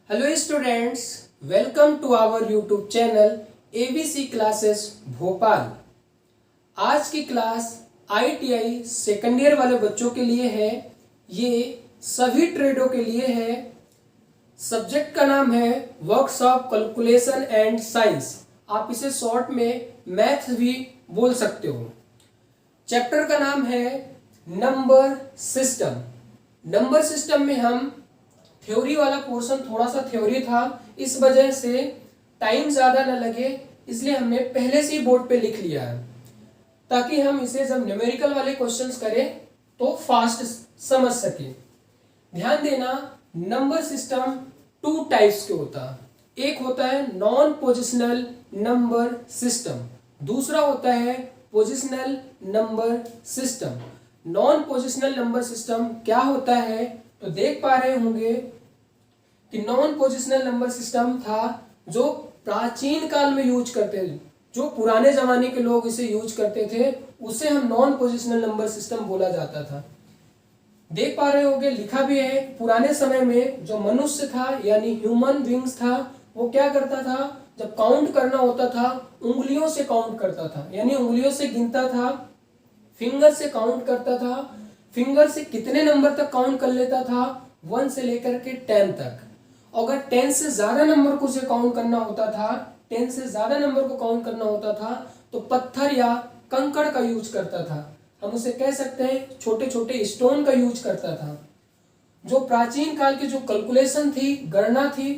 Hello students, welcome to our YouTube channel ABC classes Bhopal. आज की class ITI second year वाले बच्चों के लिए है। ये सभी ट्रेडों के लिए है। सब्जेक्ट का नाम है वर्कशॉप कैलकुलेशन एंड साइंस। आप इसे शॉर्ट में मैथ्स भी बोल सकते हो। चैप्टर का नाम है नंबर सिस्टम। नंबर सिस्टम में हम थ्योरी वाला पोर्शन, थोड़ा सा थ्योरी था, इस वजह से टाइम ज़्यादा न लगे, इसलिए हमने पहले से ही बोर्ड पे लिख लिया है, ताकि हम इसे जब न्यूमेरिकल वाले क्वेश्चंस करें तो फास्ट समझ सके। ध्यान देना, नंबर सिस्टम टू टाइप्स के होता है। एक होता है नॉन पोजिशनल नंबर सिस्टम, दूसरा होता है positional number system. Non positional number system क्या होता है, तो देख पा रहे होंगे कि नॉन पोजिशनल नंबर सिस्टम था जो प्राचीन काल में यूज करते थे, जो पुराने जमाने के लोग इसे यूज करते थे, उसे हम नॉन पोजिशनल नंबर सिस्टम बोला जाता था। देख पा रहे होंगे, लिखा भी है, पुराने समय में जो मनुष्य था यानी ह्यूमन बींग्स था, वो क्या करता था, जब काउंट करना होता था उंगलियों से काउंट करता था, यानी उंगलियों से गिनता था, फिंगर से काउंट करता था। फिंगर से कितने नंबर तक काउंट कर लेता था, 1 से लेकर के 10 तक। अगर 10 से ज्यादा नंबर को उसे काउंट करना होता था, 10 से ज्यादा नंबर को काउंट करना होता था, तो पत्थर या कंकड़ का यूज करता था। हम उसे कह सकते हैं छोटे छोटे स्टोन का यूज करता था। जो प्राचीन काल की जो कैलकुलेशन थी, गणना थी,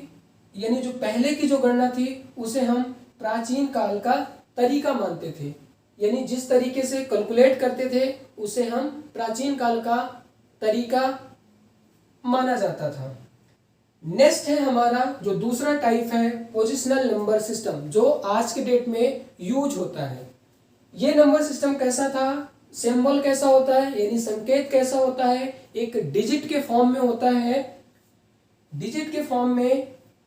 यानी जो पहले की जो गणना थी, उसे हम प्राचीन काल का तरीका मानते थे। यानी जिस तरीके से कैलकुलेट करते थे उसे हम प्राचीन काल का तरीका माना जाता था। नेक्स्ट है हमारा जो दूसरा टाइप है पोजिशनल नंबर सिस्टम, जो आज के डेट में यूज होता है। ये नंबर सिस्टम कैसा था, सिंबल कैसा होता है, यानी संकेत कैसा होता है, एक डिजिट के फॉर्म में होता है। डिजिट के फॉर्म में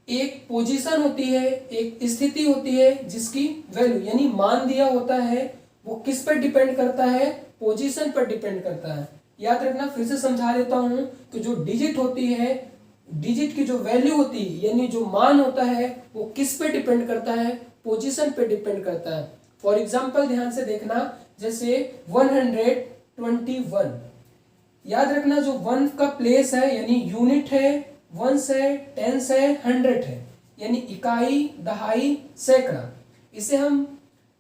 एक पोजीशन होती है, एक स्थिति होती है, जिसकी वैल्यू यानी मान दिया होता है। वो किस पर डिपेंड करता है, पोजीशन पर डिपेंड करता है। याद रखना, फिर से समझा देता हूं कि जो डिजिट होती है, डिजिट की जो वैल्यू होती है यानी जो मान होता है, वो किस पे डिपेंड करता है, पोजीशन पे डिपेंड करता है। फॉर एग्जांपल ध्यान से देखना, जैसे 121, याद रखना जो 1 का प्लेस है यानी यूनिट है, 1 है, 10 है, 100 है, यानी इकाई, दहाई, सैकड़ा। इसे हम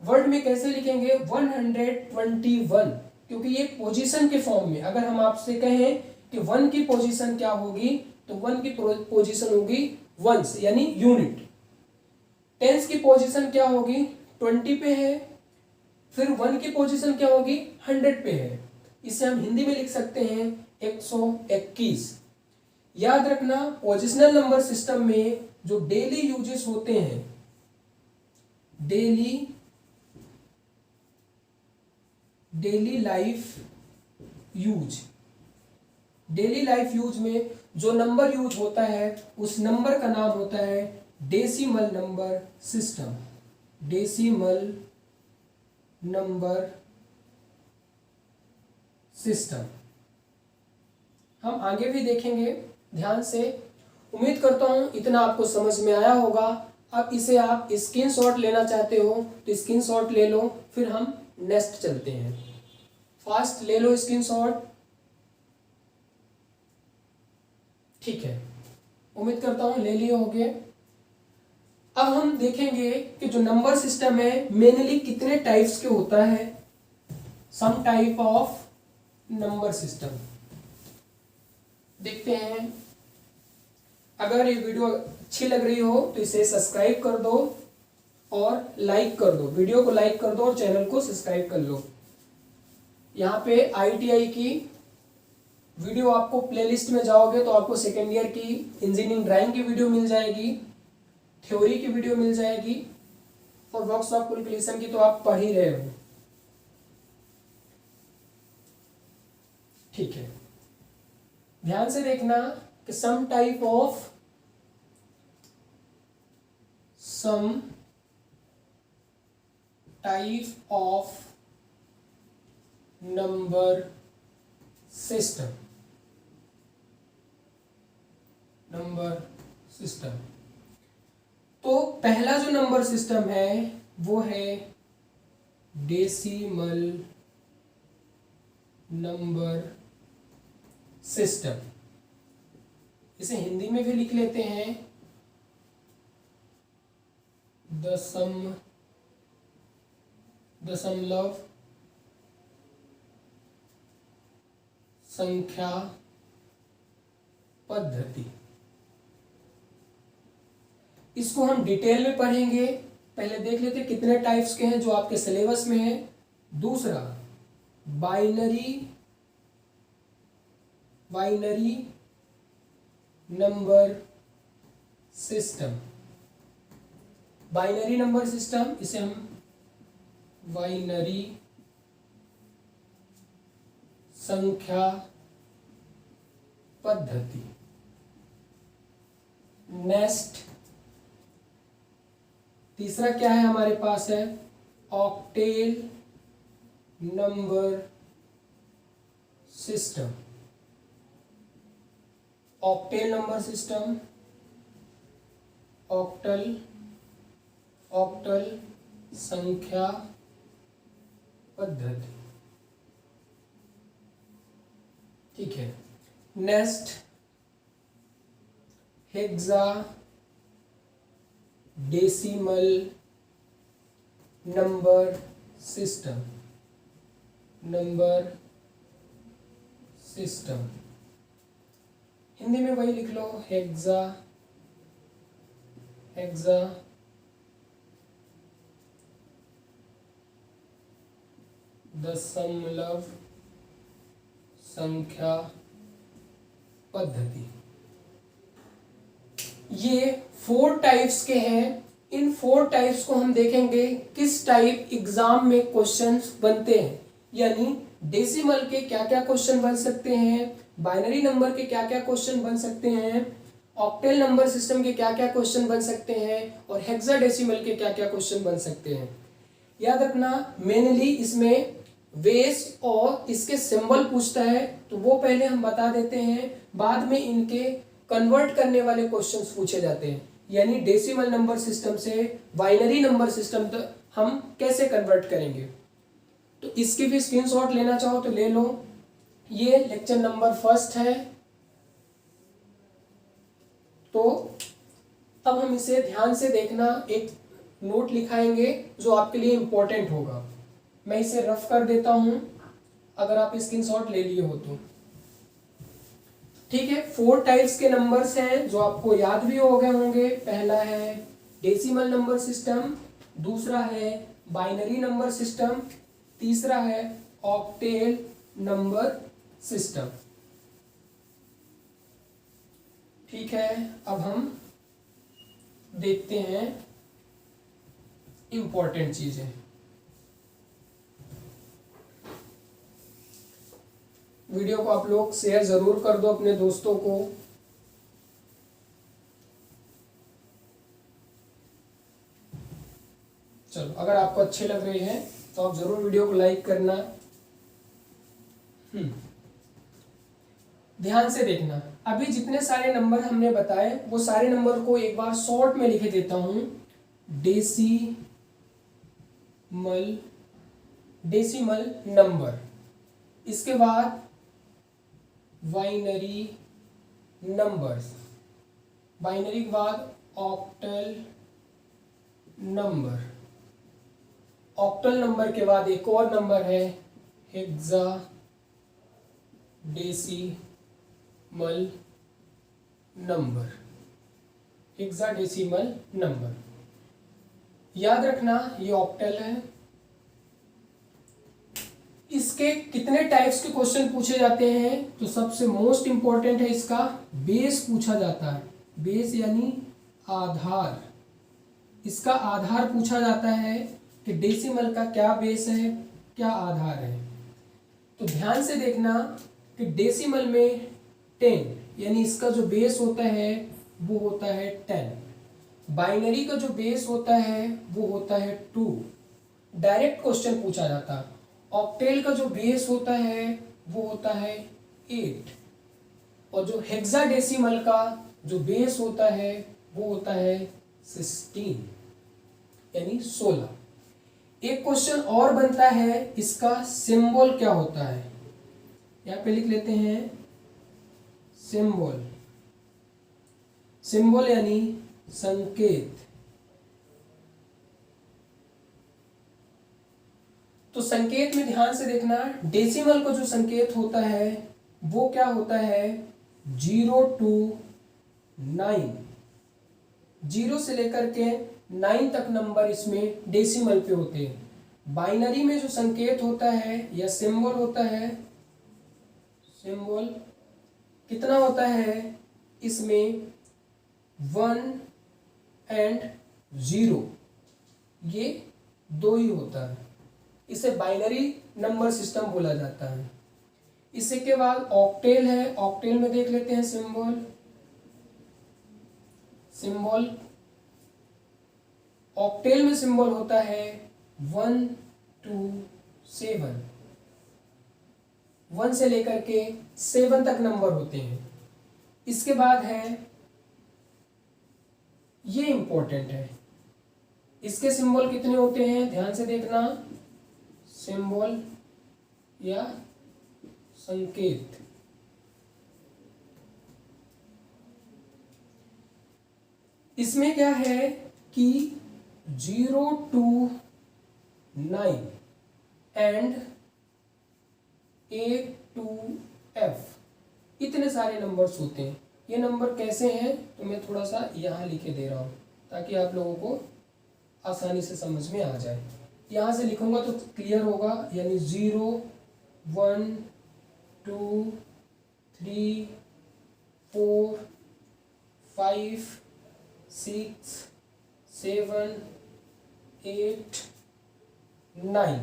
वर्ड में कैसे लिखेंगे, 121, क्योंकि ये पोजीशन के फॉर्म में। अगर हम आपसे कहें कि 1 की पोजीशन क्या होगी, तो 1 की पोजीशन होगी वंस यानी यूनिट। 10 की पोजीशन क्या होगी, 20 पे है। फिर 1 की पोजीशन क्या होगी, 100 पे है। इसे हम हिंदी में लिख सकते हैं 121। याद रखना, पोजिशनल नंबर सिस्टम में जो डेली यूजेस होते हैं, डेली लाइफ यूज में जो नंबर यूज होता है, उस नंबर का नाम होता है decimal number system. Decimal number system हम आगे भी देखेंगे ध्यान से। उम्मीद करता हूं इतना आपको समझ में आया होगा। अब इसे आप स्क्रीनशॉट लेना चाहते हो तो स्क्रीनशॉट ले लो, फिर हम नेक्स्ट चलते हैं। फास्ट ले लो स्क्रीनशॉट, ठीक है, उम्मीद करता हूं ले लिए होंगे। अब हम देखेंगे कि जो नंबर सिस्टम है मेनली कितने टाइप्स के होता है। Some type of number system देखते हैं। अगर ये वीडियो अच्छी लग रही हो तो इसे सब्सक्राइब कर दो और लाइक कर दो, वीडियो को लाइक कर दो और चैनल को सब्सक्राइब कर लो। यहाँ पे आईटीआई की वीडियो, आपको प्लेलिस्ट में जाओगे तो आपको सेकेंड ईयर की इंजीनियरिंग ड्राइंग की वीडियो मिल जाएगी, थ्योरी की वीडियो मिल जाएगी, और वर्कशॉप कैलकुलेशन की तो आप पढ़ ही रहे हो, ठीक है। ध्यान से देखना कि some type of number system system. तो पहला जो नंबर सिस्टम है वो है डेसिमल नंबर सिस्टम। इसे हिंदी में भी लिख लेते हैं दशमलव संख्या पद्धति। इसको हम डिटेल में पढ़ेंगे। पहले देख लेते हैं कितने टाइप्स के हैं जो आपके सिलेबस में है। दूसरा binary number system. Binary number system, इसे हम बाइनरी संख्या पद्धति। नेक्स्ट तीसरा क्या है हमारे पास है octal number system. Octal number system, octal संख्या पद्धति। ठीक है। Next hexa decimal number system. Hindi में वही लिख लो हेक्सा दशमलव संख्या पद्धति। ये 4 टाइप्स के हैं। इन 4 टाइप्स को हम देखेंगे किस टाइप एग्जाम में क्वेश्चंस बनते हैं, यानी डेसिमल के क्या क्या क्वेश्चन बन सकते हैं, बाइनरी नंबर के क्या क्या क्वेश्चन बन सकते हैं, ऑक्टेल नंबर सिस्टम के क्या क्या क्वेश्चन बन सकते हैं, और हेक्साडेसिमल के क्या क्या क्वेश्चन बन सकते हैं। याद रखना मेनली इसमें बेस और इसके सिंबल पूछता है, तो वो पहले हम बता देते हैं, बाद में इनके कन्वर्ट करने वाले क्वेश्चंस पूछे जाते हैं। यानी डेसिमल नंबर सिस्टम से बाइनरी नंबर सिस्टम तक हम कैसे कन्वर्ट करेंगे। तो इसकी भी स्क्रीनशॉट लेना चाहो तो ले लो। ये लेक्चर नंबर 1 है। तो अब हम इसे ध्यान से देखना, एक नोट लिखाएंगे जो आपके लिए इंपॉर्टेंट होगा। मैं इसे रफ कर देता हूं अगर आप स्क्रीनशॉट ले लिए हो तो। ठीक है। 4 टाइप्स के नंबर्स हैं जो आपको याद भी हो गए होंगे। पहला है डेसिमल नंबर सिस्टम, दूसरा है बाइनरी नंबर सिस्टम, तीसरा है ऑक्टेल नंबर सिस्टम। ठीक है। अब हम देखते हैं इंपॉर्टेंट चीजें। वीडियो को आप लोग शेयर जरूर कर दो अपने दोस्तों को। चलो, अगर आपको अच्छे लग रहे हैं तो आप जरूर वीडियो को लाइक करना। ध्यान से देखना। अभी जितने सारे नंबर हमने बताए वो सारे नंबर को एक बार शॉर्ट में लिख देता हूं। डेसिमल नंबर, इसके बाद बाइनरी नंबर्स, बाइनरी के बाद ऑक्टल नंबर, ऑक्टल नंबर के बाद एक और नंबर है हेक्साडेसिमल नंबर। हेक्साडेसिमल नंबर याद रखना, ये ऑक्टल है। इसके कितने टाइप्स के क्वेश्चन पूछे जाते हैं, तो सबसे मोस्ट इंपॉर्टेंट है इसका बेस पूछा जाता है। बेस यानी आधार। इसका आधार पूछा जाता है कि डेसिमल का क्या बेस है, क्या आधार है। तो ध्यान से देखना कि डेसिमल में 10 यानी इसका जो बेस होता है वो होता है 10। बाइनरी का जो बेस होता है वो होता है 2। डायरेक्ट क्वेश्चन पूछा जाता है। ऑक्टेल का जो बेस होता है वो होता है 8, और जो हेक्साडेसिमल का जो बेस होता है वो होता है 16 यानी 16। एक क्वेश्चन और बनता है, इसका सिंबल क्या होता है, यहाँ पे लिख लेते हैं सिंबल। सिंबल यानी संकेत। तो संकेत में ध्यान से देखना, डेसिमल का जो संकेत होता है वो क्या होता है 0 to 9। 0 से लेकर के 9 तक नंबर इसमें डेसिमल पे होते हैं। बाइनरी में जो संकेत होता है या सिंबल होता है, सिंबल कितना होता है इसमें 1 and 0, ये 2 ही होता है। इसे बाइनरी नंबर सिस्टम बोला जाता है। इसी के बाद ऑक्टेल है। ऑक्टेल में देख लेते हैं सिंबल। सिंबल ऑक्टेल में सिंबल होता है 1 to 7। 1 से लेकर के 7 तक नंबर होते हैं। इसके बाद है, ये इंपॉर्टेंट है, इसके सिंबल कितने होते हैं ध्यान से देखना। सिंबल या संकेत, इसमें क्या है कि 0 to 9 and A to F, इतने सारे नंबर्स होते हैं। ये नंबर कैसे हैं तो मैं थोड़ा सा यहाँ लिखे दे रहा हूँ ताकि आप लोगों को आसानी से समझ में आ जाए। यहाँ से लिखूंगा तो क्लियर होगा, यानी 0 1 2 3 4 5 6 7 8 9।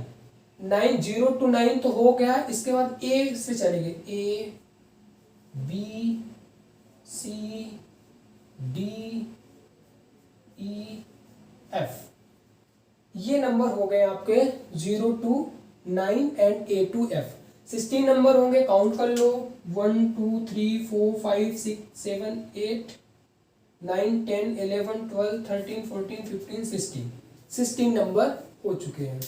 0 to 9 तो हो गया। इसके बाद ए से चलेंगे, A B C D E F, ये नंबर हो गए आपके 0 to 9 and A to F। 16 number होंगे, काउंट कर लो 1 2 3 4 5 6 7 8 9 10 11 12 13 14 15 16। 16 नंबर हो चुके हैं।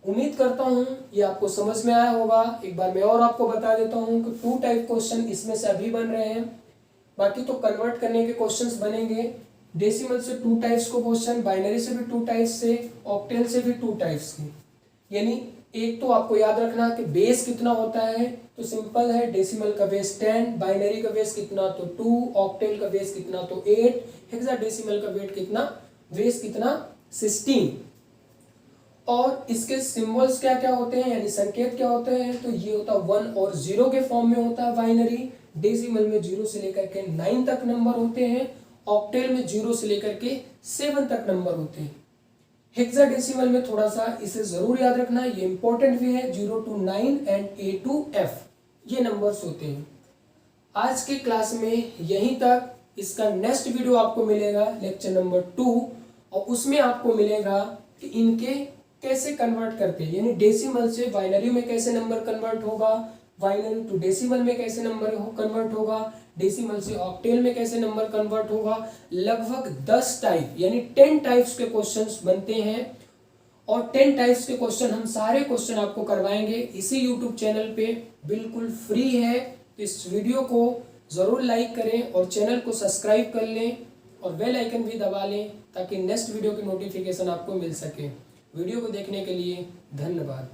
उम्मीद करता हूं ये आपको समझ में आया होगा। एक बार मैं और आपको बता देता हूं कि 2 टाइप क्वेश्चन इसमें से अभी बन रहे हैं, बाकी तो कन्वर्ट करने के क्वेश्चंस बनेंगे। डेसिमल से 2 टाइप्स को क्वेश्चन, बाइनरी से भी 2 टाइप्स से, ऑक्टेल से भी 2 टाइप्स की। यानी एक तो आपको याद रखना कि बेस कितना होता है, तो सिंपल है, डेसिमल का बेस 10, बाइनरी का बेस कितना तो 2, ऑक्टेल का बेस कितना तो 8, हेक्साडेसिमल का बेस कितना 16। और इसके सिंबल्स क्या क्या होते हैं यानी संकेत क्या होते हैं, तो ये होता है 1 और 0 के फॉर्म में होता है बाइनरी। डेसिमल में 0 से लेकर के 9 तक नंबर होते हैं। ऑक्टेल में 0 से लेकर के 7 तक नंबर होते हैं। हेक्साडेसिमल में थोड़ा सा इसे जरूर याद रखना, ये इंपॉर्टेंट भी है, 0 to 9 and A to F, ये नंबर्स होते हैं। आज के क्लास में यहीं तक। इसका नेक्स्ट वीडियो आपको मिलेगा लेक्चर नंबर 2, और उसमें आपको मिलेगा कि इनके कैसे कन्वर्ट करते हैं, यानी डेसिमल से बाइनरी में कैसे नंबर कन्वर्ट होगा, बाइनरी टू डेसिमल में कैसे नंबर कन्वर्ट होगा, डेसिमल से ऑक्टेल में कैसे नंबर कन्वर्ट होगा। लगभग 10 टाइप यानी 10 टाइप्स के क्वेश्चंस बनते हैं, और 10 टाइप्स के क्वेश्चन हम सारे क्वेश्चन आपको करवाएंगे इसी यूट्यूब चैनल पे, बिल्कुल फ्री है। तो इस वीडियो को जरूर लाइक करें और चैनल को सब्सक्राइब कर लें और बेल आइकन भी दबा लें ताकि नेक्स्ट वीडियो की नोटिफिकेशन आपको मिल सके। वीडियो को देखने के लिए धन्यवाद।